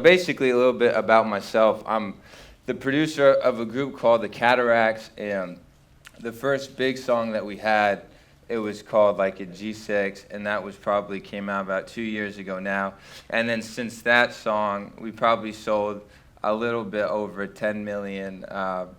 Basically, a little bit about myself. I'm the producer of a group called the Cataracs, and the first big song that we had, it was called like a G6, and that was probably came out about 2 years ago now. And then since that song, we probably sold a little bit over 10 million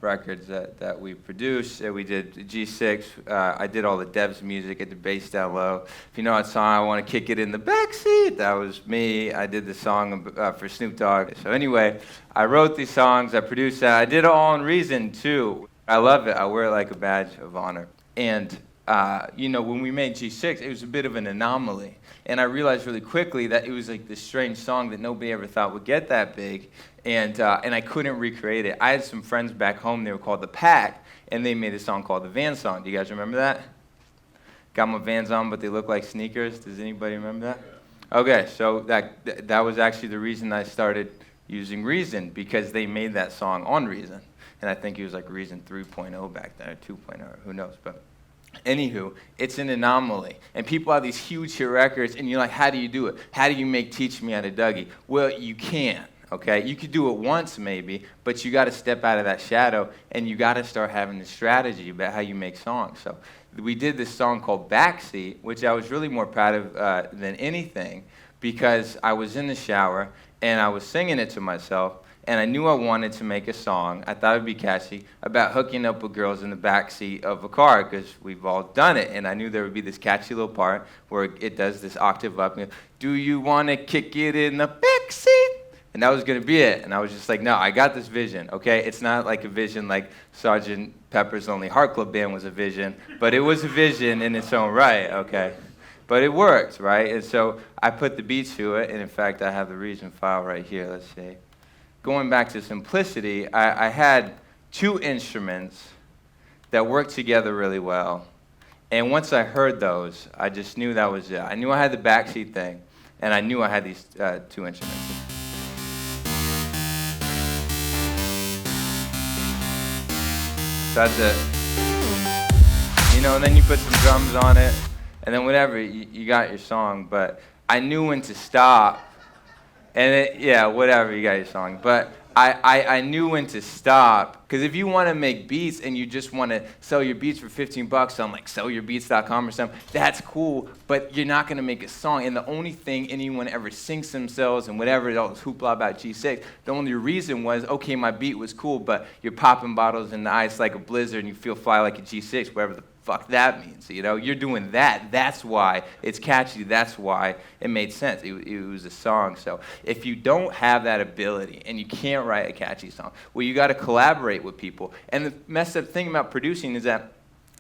records that we produced. We did G6. I did all the Dev's music at the bass down low. If you know that song, I Want to Kick It in the Backseat, that was me. I did the song for Snoop Dogg. So anyway, I wrote these songs, I produced that. I did it all on Reason, too. I love it. I wear it like a badge of honor. And when we made G6, it was a bit of an anomaly. And I realized really quickly that it was like this strange song that nobody ever thought would get that big. And I couldn't recreate it. I had some friends back home, they were called The Pack, and they made a song called the Van Song. Do you guys remember that? Got my Vans on, but they look like sneakers. Does anybody remember that? Okay, so that was actually the reason I started using Reason, because they made that song on Reason. And I think it was like Reason 3.0 back then, or 2.0, or who knows. But anywho, it's an anomaly. And people have these huge hit records, and you're like, how do you do it? How do you make Teach Me How to Dougie? Well, you can't. Okay, you could do it once maybe, but you got to step out of that shadow, and you got to start having a strategy about how you make songs. So we did this song called Backseat, which I was really more proud of than anything, because I was in the shower and I was singing it to myself, and I knew I wanted to make a song, I thought it would be catchy, about hooking up with girls in the backseat of a car, because we've all done it. And I knew there would be this catchy little part where it does this octave up, and do you want to kick it in the backseat? And that was going to be it. And I was just like, no, I got this vision, okay? It's not like a vision like Sgt. Pepper's Lonely Heart Club Band was a vision, but it was a vision in its own right, okay? But it worked, right? And so I put the beats to it, and in fact, I have the Reason file right here. Let's see. Going back to simplicity, I had two instruments that worked together really well. And once I heard those, I just knew that was it. I knew I had the backseat thing, and I knew I had these two instruments. That's it. And then you put some drums on it, and then whatever, you got your song. But I knew when to stop, and whatever, you got your song. But I knew when to stop, because if you want to make beats and you just want to sell your beats for $15 on like sellyourbeats.com or something, that's cool, but you're not going to make a song. And the only thing anyone ever syncs themselves and whatever, all this hoopla about G6, the only reason was, okay, my beat was cool, but you're popping bottles in the ice like a blizzard and you feel fly like a G6, whatever the fuck that means. You're doing that. That's why it's catchy. That's why it made sense. It was a song. So if you don't have that ability and you can't write a catchy song, well, you got to collaborate with people. And the messed up thing about producing is that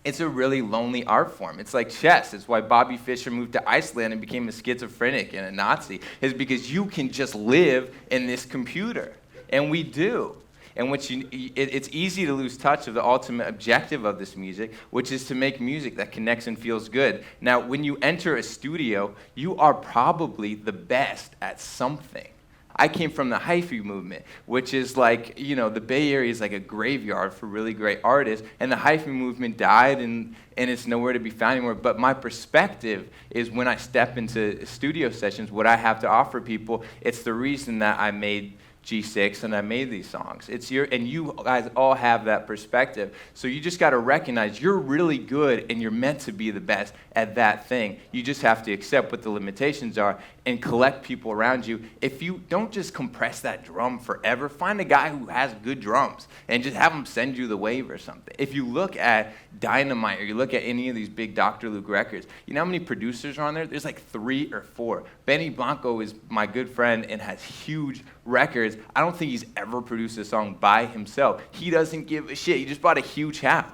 it's a really lonely art form. It's like chess. It's why Bobby Fischer moved to Iceland and became a schizophrenic and a Nazi, is because you can just live in this computer. And we do. And it's easy to lose touch of the ultimate objective of this music, which is to make music that connects and feels good. Now, when you enter a studio, you are probably the best at something. I came from the hyphy movement, which is like, the Bay Area is like a graveyard for really great artists, and the hyphy movement died, and it's nowhere to be found anymore. But my perspective is, when I step into studio sessions, what I have to offer people, it's the reason that I made G6 and I made these songs. And you guys all have that perspective. So you just got to recognize you're really good and you're meant to be the best at that thing. You just have to accept what the limitations are and collect people around you. If you don't just compress that drum forever, find a guy who has good drums and just have him send you the wave or something. If you look at Dynamite or you look at any of these big Dr. Luke records, you know how many producers are on there? There's like 3 or 4. Benny Blanco is my good friend and has huge records. I don't think he's ever produced a song by himself. He doesn't give a shit. He just bought a huge house.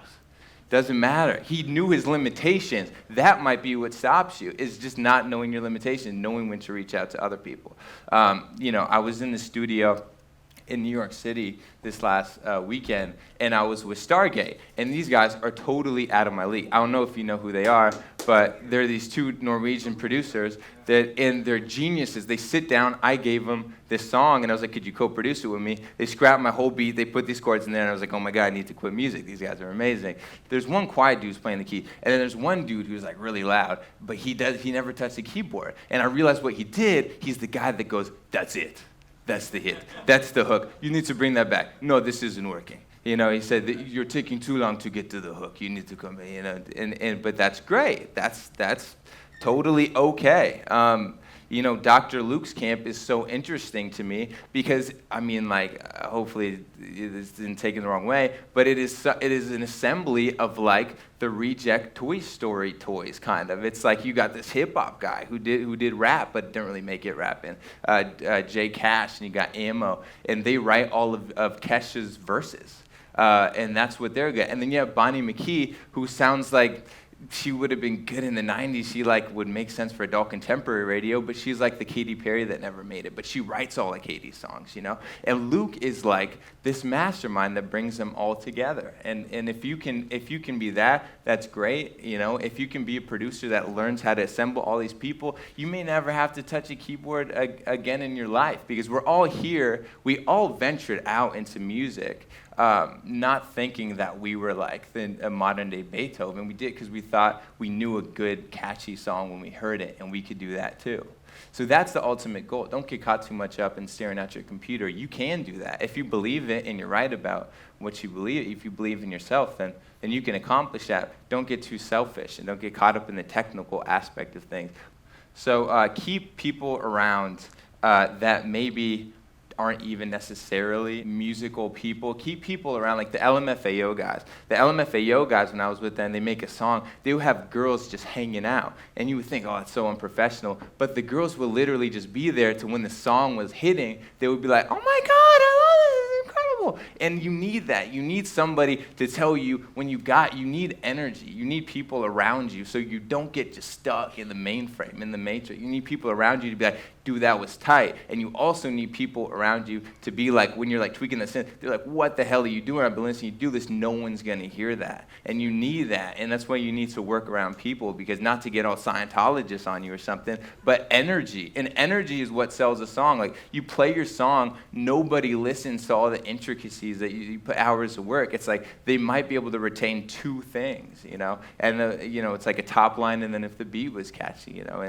Doesn't matter. He knew his limitations. That might be what stops you, is just not knowing your limitations, knowing when to reach out to other people. I was in the studio in New York City this last weekend, and I was with Stargate, and these guys are totally out of my league. I don't know if you know who they are, but they're these 2 Norwegian producers and they're geniuses. They sit down, I gave them this song, and I was like, could you co-produce it with me? They scrapped my whole beat, they put these chords in there, and I was like, oh my God, I need to quit music. These guys are amazing. There's one quiet dude who's playing the key, and then there's one dude who's like really loud, but he never touched the keyboard. And I realized what he did, he's the guy that goes, that's it. That's the hit. That's the hook. You need to bring that back. No, this isn't working. You know, he said that you're taking too long to get to the hook. You need to come, you know, but that's great. That's totally okay. You know, Dr. Luke's camp is so interesting to me because, I mean, like, hopefully this didn't take it the wrong way, but it is an assembly of, like, the reject Toy Story toys, kind of. It's like you got this hip-hop guy who did rap, but didn't really make it rapping, Jay Cash, and you got Ammo, and they write all of Kesha's verses, and that's what they're good. And then you have Bonnie McKee, who sounds like she would have been good in the 90s. She like would make sense for adult contemporary radio, but she's like the Katy Perry that never made it. But she writes all like 80s songs, you know? And Luke is like this mastermind that brings them all together. And if you can be that, that's great. You know, if you can be a producer that learns how to assemble all these people, you may never have to touch a keyboard again in your life, because we're all here. We all ventured out into music. Not thinking that we were like a modern-day Beethoven. We did because we thought we knew a good, catchy song when we heard it, and we could do that too. So that's the ultimate goal. Don't get caught too much up in staring at your computer. You can do that. If you believe it and you're right about what you believe, if you believe in yourself, then you can accomplish that. Don't get too selfish, and don't get caught up in the technical aspect of things. So keep people around that maybe aren't even necessarily musical people. Keep people around, like the LMFAO guys. The LMFAO guys, when I was with them, they make a song, they would have girls just hanging out. And you would think, oh, it's so unprofessional. But the girls would literally just be there to when the song was hitting, they would be like, oh my God, I love it, it's incredible. And you need that. You need somebody to tell you when you need energy. You need people around you so you don't get just stuck in the mainframe, in the matrix. You need people around you to be like, dude, that was tight. And you also need people around you to be like, when you're like tweaking the synth, they're like, what the hell are you doing? I've been listening, you do this, no one's gonna hear that. And you need that, and that's why you need to work around people, because not to get all Scientologists on you or something, but energy. And energy is what sells a song. Like, you play your song, nobody listens to all the intricacies that you put hours of work. It's like, they might be able to retain two things, you know? And, you know, it's like a top line, and then if the beat was catchy, you know?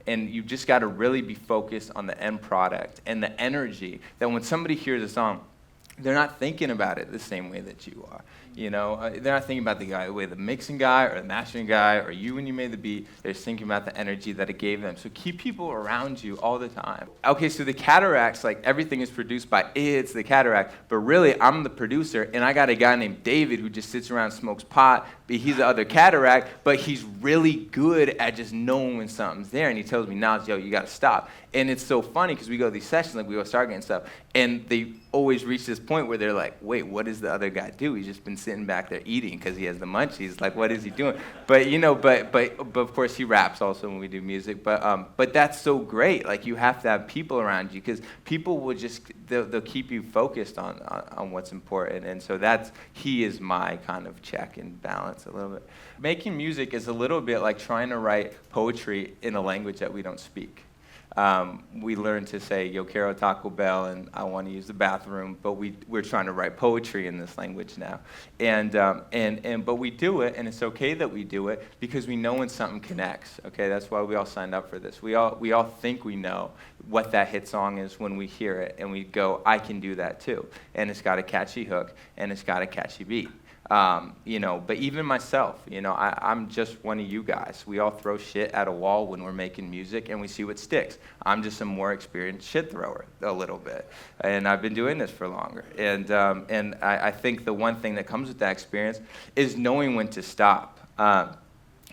And you just got to really be focused on the end product and the energy, that when somebody hears a song, they're not thinking about it the same way that you are. You know, they're not thinking about the way the mixing guy or the mastering guy or you when you made the beat. They're thinking about the energy that it gave them. So keep people around you all the time. Okay, so the Cataracs, like, everything is produced by It's the Cataract, but really I'm the producer, and I got a guy named David who just sits around and smokes pot. But he's the other Cataract, but he's really good at just knowing when something's there, and he tells me, Niles, yo, you got to stop. And it's so funny because we go to these sessions, like we go Stargate and stuff, and they always reach this point where they're like, wait, what does the other guy do? He's just been sitting back there eating because he has the munchies. Like, what is he doing? But, you know, but of course he raps also when we do music. But that's so great. Like, you have to have people around you, because people will just, they'll keep you focused on what's important. And so he is my kind of check and balance a little bit. Making music is a little bit like trying to write poetry in a language that we don't speak. We learned to say, yo quiero Taco Bell, and I want to use the bathroom, but we're trying to write poetry in this language now. But we do it, and it's okay that we do it, because we know when something connects, okay? That's why we all signed up for this. We all think we know what that hit song is when we hear it, and we go, I can do that too. And it's got a catchy hook, and it's got a catchy beat. You know, but even myself, you know, I'm just one of you guys. We all throw shit at a wall when we're making music, and we see what sticks. I'm just a more experienced shit thrower a little bit, and I've been doing this for longer. And I think the one thing that comes with that experience is knowing when to stop.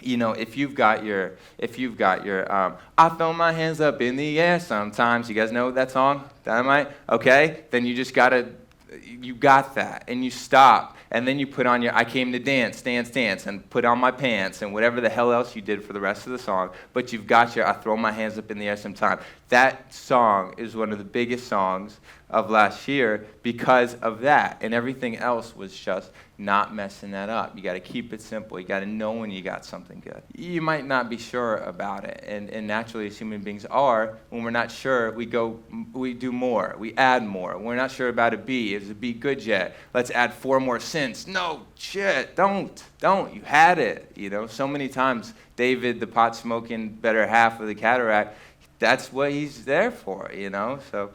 You know, if you've got your, I throw my hands up in the air sometimes. You guys know that song, Dynamite? Okay, then you got that, and you stop. And then you put on your I came to dance, and put on my pants, and whatever the hell else you did for the rest of the song. But you've got your I throw my hands up in the air sometime. That song is one of the biggest songs of last year because of that. And everything else was just not messing that up. You got to keep it simple. You got to know when you got something good. You might not be sure about it. And naturally, as human beings are, when we're not sure, we do more. We add more. We're not sure about a beat. Is the beat good yet? Let's add 4 more synths. No, shit, don't. You had it. You know, so many times, David, the pot-smoking better half of the Cataract, that's what he's there for, you know? So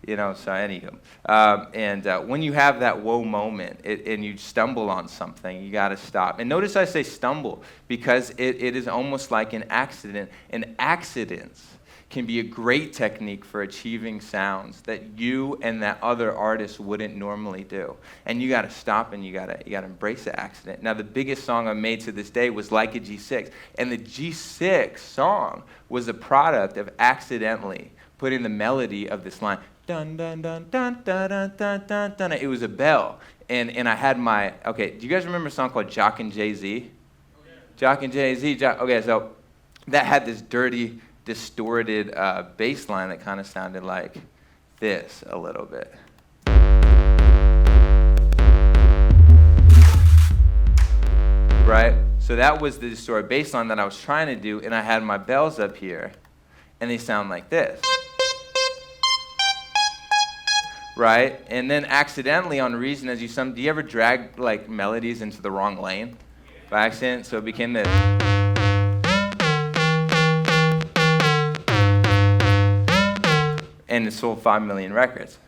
So anywho. When you have that whoa moment and you stumble on something, you got to stop. And notice I say stumble because it is almost like an accident. And accidents can be a great technique for achieving sounds that you and that other artist wouldn't normally do. And you got to stop and you got to embrace the accident. Now, the biggest song I made to this day was Like a G6. And the G6 song was a product of accidentally putting the melody of this line, dun, dun, dun, dun, dun, dun, dun, dun, dun. It was a bell. And I had okay, do you guys remember a song called Jock and Jay-Z? Jock and Jay-Z. Okay, so that had this dirty, distorted bass line that kind of sounded like this a little bit. Right? So that was the distorted bass line that I was trying to do, and I had my bells up here, and they sound like this. Right? And then accidentally, on Reason, do you ever drag like melodies into the wrong lane by accident? So it became this. And it sold 5 million records.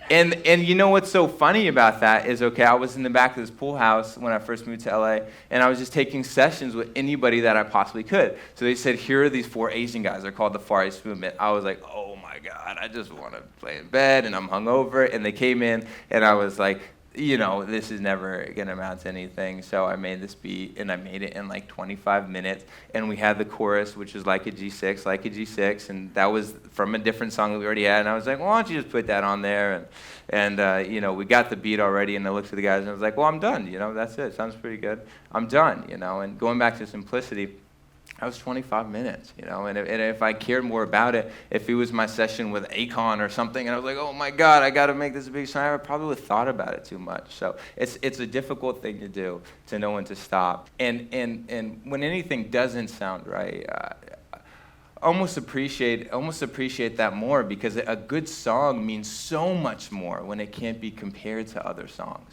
And you know what's so funny about that is, okay, I was in the back of this pool house when I first moved to LA, and I was just taking sessions with anybody that I possibly could. So they said, here are these 4 Asian guys. They're called the Far East Movement. I was like, oh my God, I just want to play in bed, and I'm hungover. And they came in, and I was like, this is never going to amount to anything. So I made this beat, and I made it in like 25 minutes. And we had the chorus, which was like a G6, and that was from a different song that we already had. And I was like, well, why don't you just put that on there? And we got the beat already, and I looked at the guys, and I was like, well, I'm done. That's it. Sounds pretty good. I'm done, And going back to simplicity, that was 25 minutes, and if I cared more about it, if it was my session with Akon or something, and I was like, oh my God, I got to make this a big song, I probably would have thought about it too much. So it's a difficult thing to do, to know when to stop. And when anything doesn't sound right, almost appreciate that more, because a good song means so much more when it can't be compared to other songs.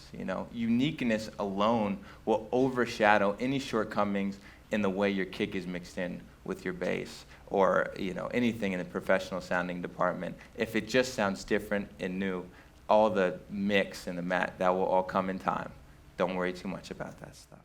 Uniqueness alone will overshadow any shortcomings in the way your kick is mixed in with your bass, or anything in the professional sounding department. If it just sounds different and new, all the mix and the mat, that will all come in time. Don't worry too much about that stuff.